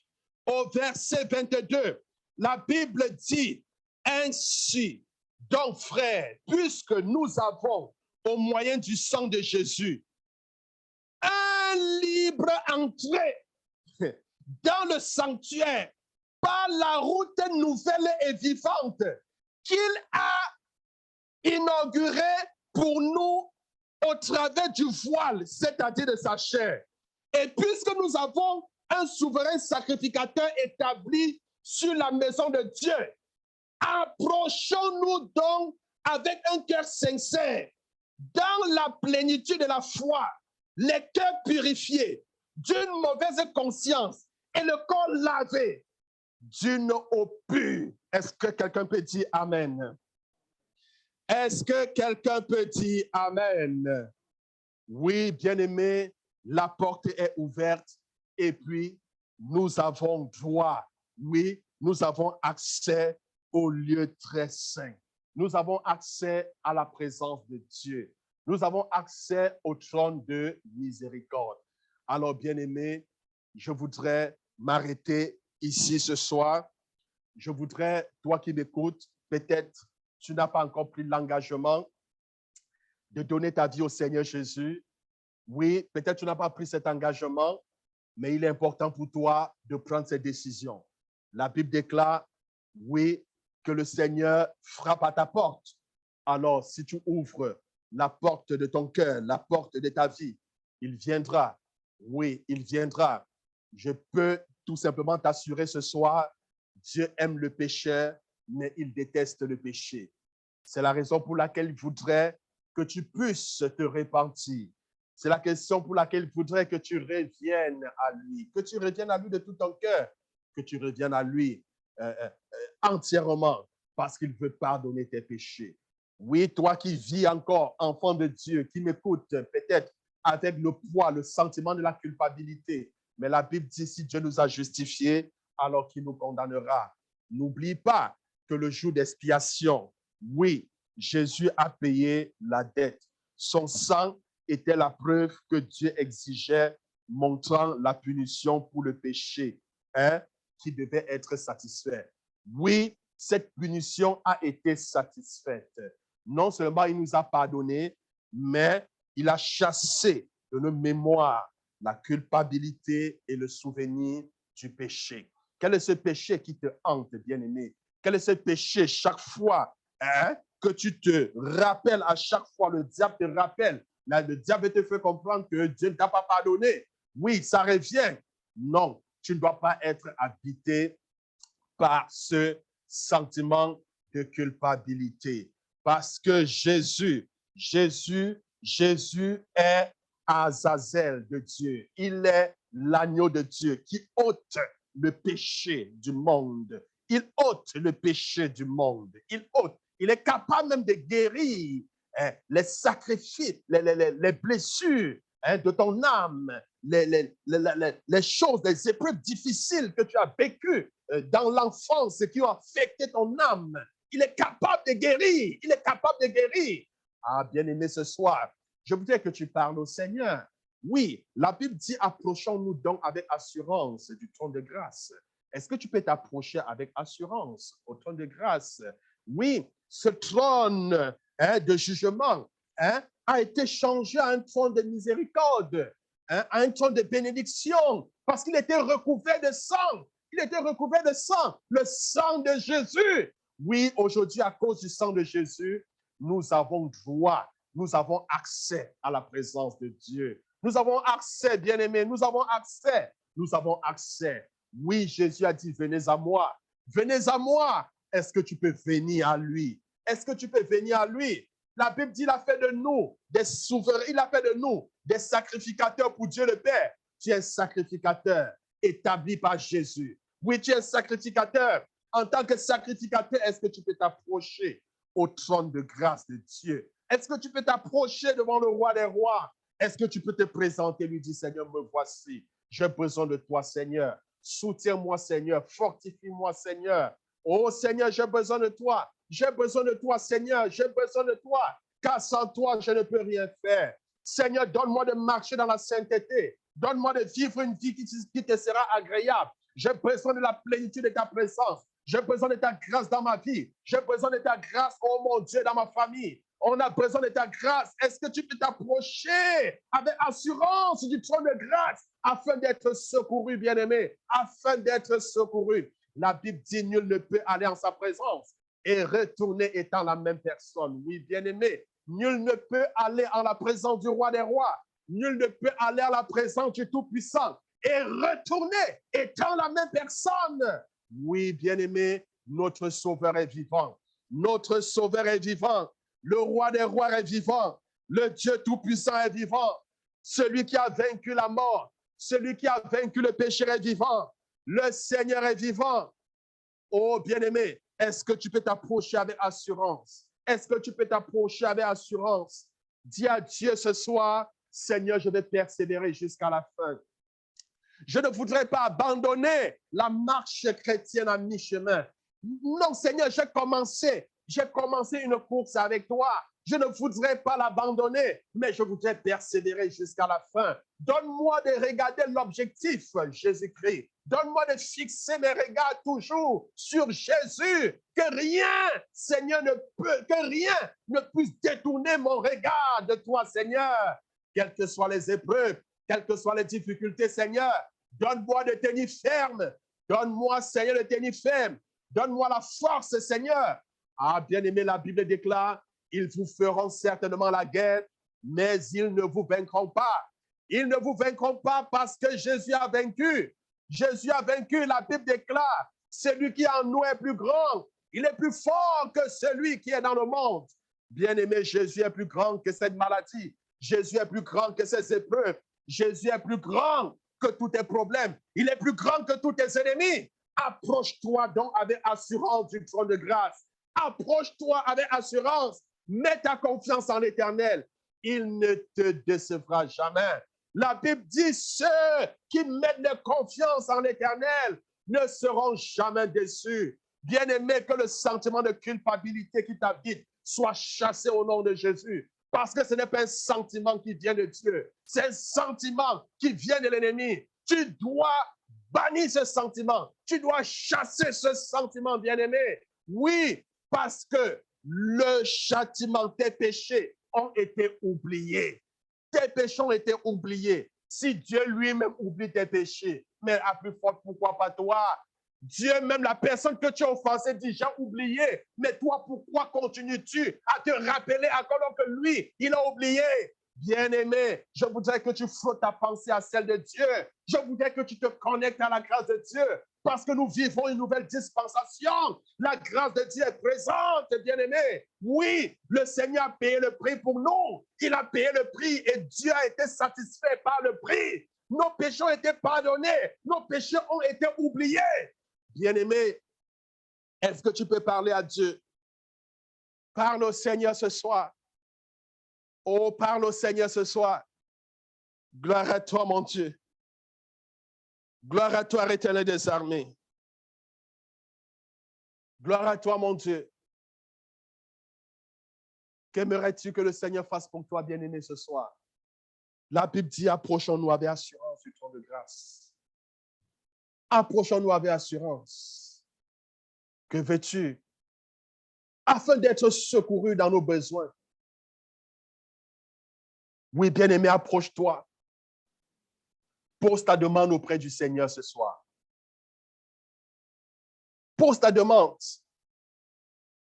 au verset 22, la Bible dit ainsi, donc frères, puisque nous avons au moyen du sang de Jésus un libre entrée dans le sanctuaire par la route nouvelle et vivante qu'il a inauguré pour nous au travers du voile, c'est-à-dire de sa chair. Et puisque nous avons un souverain sacrificateur établi sur la maison de Dieu, approchons-nous donc avec un cœur sincère, dans la plénitude de la foi, les cœurs purifiés, d'une mauvaise conscience et le corps lavé d'une eau pure. Est-ce que quelqu'un peut dire Amen? Est-ce que quelqu'un peut dire Amen? Oui, bien-aimé, la porte est ouverte et puis nous avons droit, oui, nous avons accès au lieu très saint. Nous avons accès à la présence de Dieu. Nous avons accès au trône de miséricorde. Alors, bien-aimé, je voudrais m'arrêter ici ce soir. Je voudrais, toi qui m'écoutes, peut-être tu n'as pas encore pris l'engagement de donner ta vie au Seigneur Jésus. Oui, peut-être tu n'as pas pris cet engagement, mais il est important pour toi de prendre cette décision. La Bible déclare, oui, que le Seigneur frappe à ta porte. Alors, si tu ouvres la porte de ton cœur, la porte de ta vie, il viendra. Oui, il viendra. Je peux tout simplement t'assurer ce soir, Dieu aime le pécheur, mais il déteste le péché. C'est la raison pour laquelle il voudrait que tu puisses te repentir. C'est la question pour laquelle il voudrait que tu reviennes à lui, que tu reviennes à lui de tout ton cœur, que tu reviennes à lui entièrement, parce qu'il veut pardonner tes péchés. Oui, toi qui vis encore, enfant de Dieu, qui m'écoute peut-être avec le poids, le sentiment de la culpabilité, mais la Bible dit, si Dieu nous a justifiés, alors qu'il nous condamnera. N'oublie pas que le jour d'expiation, oui, Jésus a payé la dette. Son sang était la preuve que Dieu exigeait, montrant la punition pour le péché, qui devait être satisfait. Oui, cette punition a été satisfaite. Non seulement il nous a pardonné, mais il a chassé de nos mémoires la culpabilité et le souvenir du péché. Quel est ce péché qui te hante, bien-aimé? Quel est ce péché chaque fois que tu te rappelles, à chaque fois, le diable te rappelle, le diable te fait comprendre que Dieu ne t'a pas pardonné. Oui, ça revient. Non, tu ne dois pas être habité par ce sentiment de culpabilité. Parce que Jésus est Azazel de Dieu. Il est l'agneau de Dieu qui ôte le péché du monde. Il ôte le péché du monde. Il est capable même de guérir les sacrifices, les blessures de ton âme, les choses, les épreuves difficiles que tu as vécues dans l'enfance qui ont affecté ton âme. Il est capable de guérir. Il est capable de guérir. Ah, bien-aimé, ce soir, je voudrais que tu parles au Seigneur. Oui, la Bible dit, approchons-nous donc avec assurance du trône de grâce. Est-ce que tu peux t'approcher avec assurance au trône de grâce? Oui, ce trône de jugement a été changé à un trône de miséricorde, à un trône de bénédiction, parce qu'il était recouvert de sang. Il était recouvert de sang, le sang de Jésus. Oui, aujourd'hui, à cause du sang de Jésus, nous avons droit, nous avons accès à la présence de Dieu. Nous avons accès, bien-aimés, nous avons accès. Nous avons accès. Oui, Jésus a dit, venez à moi. Venez à moi. Est-ce que tu peux venir à lui? Est-ce que tu peux venir à lui? La Bible dit, il a fait de nous des souverains, il a fait de nous des sacrificateurs pour Dieu le Père. Tu es un sacrificateur établi par Jésus. Oui, tu es un sacrificateur. En tant que sacrificateur, est-ce que tu peux t'approcher au trône de grâce de Dieu? Est-ce que tu peux t'approcher devant le roi des rois? Est-ce que tu peux te présenter, lui dire, Seigneur, me voici. J'ai besoin de toi, Seigneur. Soutiens-moi, Seigneur. Fortifie-moi, Seigneur. Oh, Seigneur, j'ai besoin de toi. J'ai besoin de toi, Seigneur. J'ai besoin de toi. Car sans toi, je ne peux rien faire. Seigneur, donne-moi de marcher dans la sainteté. Donne-moi de vivre une vie qui te sera agréable. J'ai besoin de la plénitude de ta présence. J'ai besoin de ta grâce dans ma vie. J'ai besoin de ta grâce, oh mon Dieu, dans ma famille. On a besoin de ta grâce. Est-ce que tu peux t'approcher avec assurance du trône de grâce afin d'être secouru, bien-aimé, afin d'être secouru? La Bible dit, nul ne peut aller en sa présence et retourner étant la même personne. Oui, bien-aimé, nul ne peut aller en la présence du roi des rois. Nul ne peut aller à la présence du Tout-Puissant et retourner étant la même personne. Oui, bien-aimé, notre Sauveur est vivant. Notre Sauveur est vivant. Le roi des rois est vivant. Le Dieu Tout-Puissant est vivant. Celui qui a vaincu la mort, celui qui a vaincu le péché est vivant. Le Seigneur est vivant. Oh, bien-aimé, est-ce que tu peux t'approcher avec assurance? Est-ce que tu peux t'approcher avec assurance? Dis à Dieu ce soir, Seigneur, je vais persévérer jusqu'à la fin. Je ne voudrais pas abandonner la marche chrétienne à mi-chemin. Non, Seigneur, j'ai commencé une course avec toi. Je ne voudrais pas l'abandonner, mais je voudrais persévérer jusqu'à la fin. Donne-moi de regarder l'objectif, Jésus-Christ. Donne-moi de fixer mes regards toujours sur Jésus. Que rien, Seigneur, que rien ne puisse détourner mon regard de toi, Seigneur. Quelles que soient les épreuves, quelles que soient les difficultés, Seigneur, donne-moi de tenir ferme. Donne-moi, Seigneur, de tenir ferme. Donne-moi la force, Seigneur. Ah, bien-aimé, la Bible déclare, ils vous feront certainement la guerre, mais ils ne vous vaincront pas. Ils ne vous vaincront pas parce que Jésus a vaincu. Jésus a vaincu, la Bible déclare, celui qui en nous est plus grand. Il est plus fort que celui qui est dans le monde. Bien-aimé, Jésus est plus grand que cette maladie. Jésus est plus grand que ces épreuves. Jésus est plus grand que tous tes problèmes. Il est plus grand que tous tes ennemis. Approche-toi donc avec assurance du trône de grâce. Approche-toi avec assurance. Mets ta confiance en l'Éternel. Il ne te décevra jamais. La Bible dit, ceux qui mettent leur confiance en l'Éternel ne seront jamais déçus. Bien-aimé, que le sentiment de culpabilité qui t'habite soit chassé au nom de Jésus. Parce que ce n'est pas un sentiment qui vient de Dieu. C'est un sentiment qui vient de l'ennemi. Tu dois bannir ce sentiment. Tu dois chasser ce sentiment, bien-aimé. Oui, parce que le châtiment, tes péchés ont été oubliés. Tes péchés ont été oubliés. Si Dieu lui-même oublie tes péchés, mais à plus fort, pourquoi pas toi? Dieu, même la personne que tu as offensée, dit, j'ai oublié. Mais toi, pourquoi continues-tu à te rappeler alors que lui, il a oublié? Bien-aimé, je voudrais que tu flottes ta pensée à celle de Dieu. Je voudrais que tu te connectes à la grâce de Dieu parce que nous vivons une nouvelle dispensation. La grâce de Dieu est présente, bien-aimé. Oui, le Seigneur a payé le prix pour nous. Il a payé le prix et Dieu a été satisfait par le prix. Nos péchés ont été pardonnés. Nos péchés ont été oubliés. Bien-aimé, est-ce que tu peux parler à Dieu? Parle au Seigneur ce soir. Oh, parle au Seigneur ce soir. Gloire à toi, mon Dieu. Gloire à toi, Éternel des armées. Gloire à toi, mon Dieu. Qu'aimerais-tu que le Seigneur fasse pour toi, bien-aimé, ce soir? La Bible dit, approchons-nous avec assurance du trône de grâce. Approchons-nous avec assurance. Que veux-tu? Afin d'être secouru dans nos besoins. Oui, bien-aimé, approche-toi. Pose ta demande auprès du Seigneur ce soir. Pose ta demande.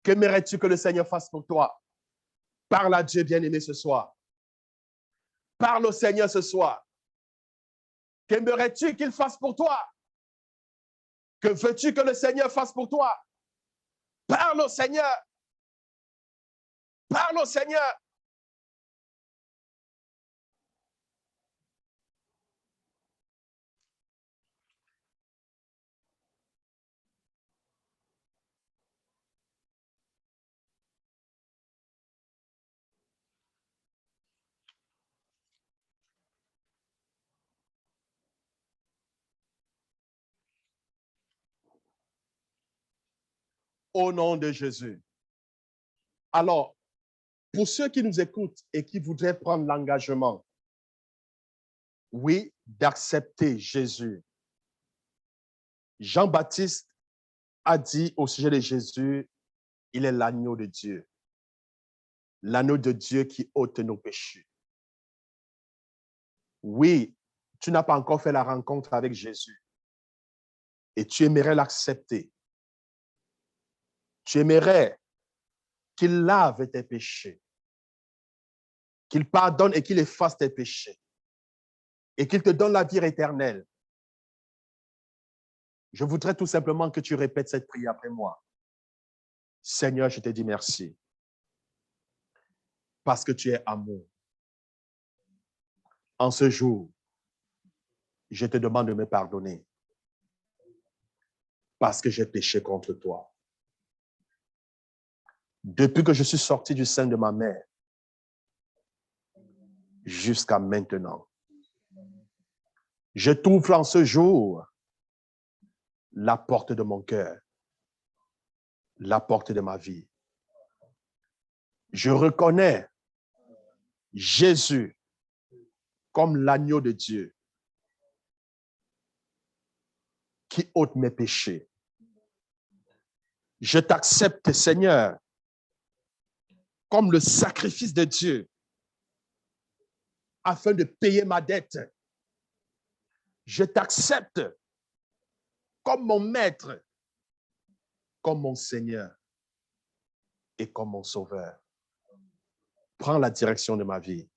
Qu'aimerais-tu que le Seigneur fasse pour toi? Parle à Dieu, bien-aimé, ce soir. Parle au Seigneur ce soir. Qu'aimerais-tu qu'il fasse pour toi? Que veux-tu que le Seigneur fasse pour toi? Parle au Seigneur. Parle au Seigneur. Au nom de Jésus. Alors, pour ceux qui nous écoutent et qui voudraient prendre l'engagement, oui, d'accepter Jésus. Jean-Baptiste a dit au sujet de Jésus, il est l'agneau de Dieu. L'agneau de Dieu qui ôte nos péchés. Oui, tu n'as pas encore fait la rencontre avec Jésus et tu aimerais l'accepter. Tu aimerais qu'il lave tes péchés, qu'il pardonne et qu'il efface tes péchés et qu'il te donne la vie éternelle. Je voudrais tout simplement que tu répètes cette prière après moi. Seigneur, je te dis merci parce que tu es amour. En ce jour, je te demande de me pardonner parce que j'ai péché contre toi. Depuis que je suis sorti du sein de ma mère jusqu'à maintenant, je t'ouvre en ce jour la porte de mon cœur, la porte de ma vie. Je reconnais Jésus comme l'agneau de Dieu qui ôte mes péchés. Je t'accepte, Seigneur, comme le sacrifice de Dieu afin de payer ma dette. Je t'accepte comme mon maître, comme mon Seigneur et comme mon sauveur. Prends la direction de ma vie.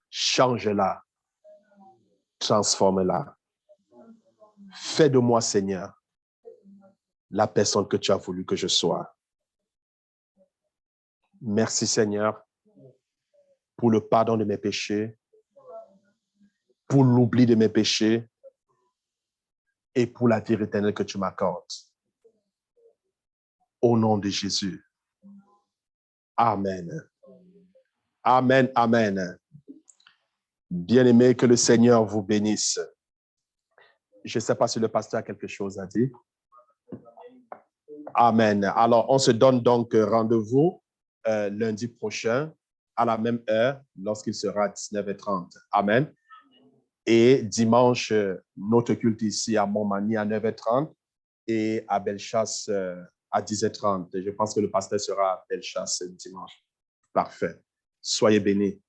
Change-la. Transforme-la. Fais de moi, Seigneur, la personne que tu as voulu que je sois. Merci, Seigneur, pour le pardon de mes péchés, pour l'oubli de mes péchés et pour la vie éternelle que tu m'accordes. Au nom de Jésus. Amen. Amen, amen. Bien-aimés, que le Seigneur vous bénisse. Je ne sais pas si le pasteur a quelque chose à dire. Amen. Alors, on se donne donc rendez-vous lundi prochain à la même heure lorsqu'il sera 19h30. Amen. Et dimanche, notre culte ici à Montmagny à 9h30 et à Bellechasse à 10h30. Je pense que le pasteur sera à Bellechasse dimanche. Parfait. Soyez bénis.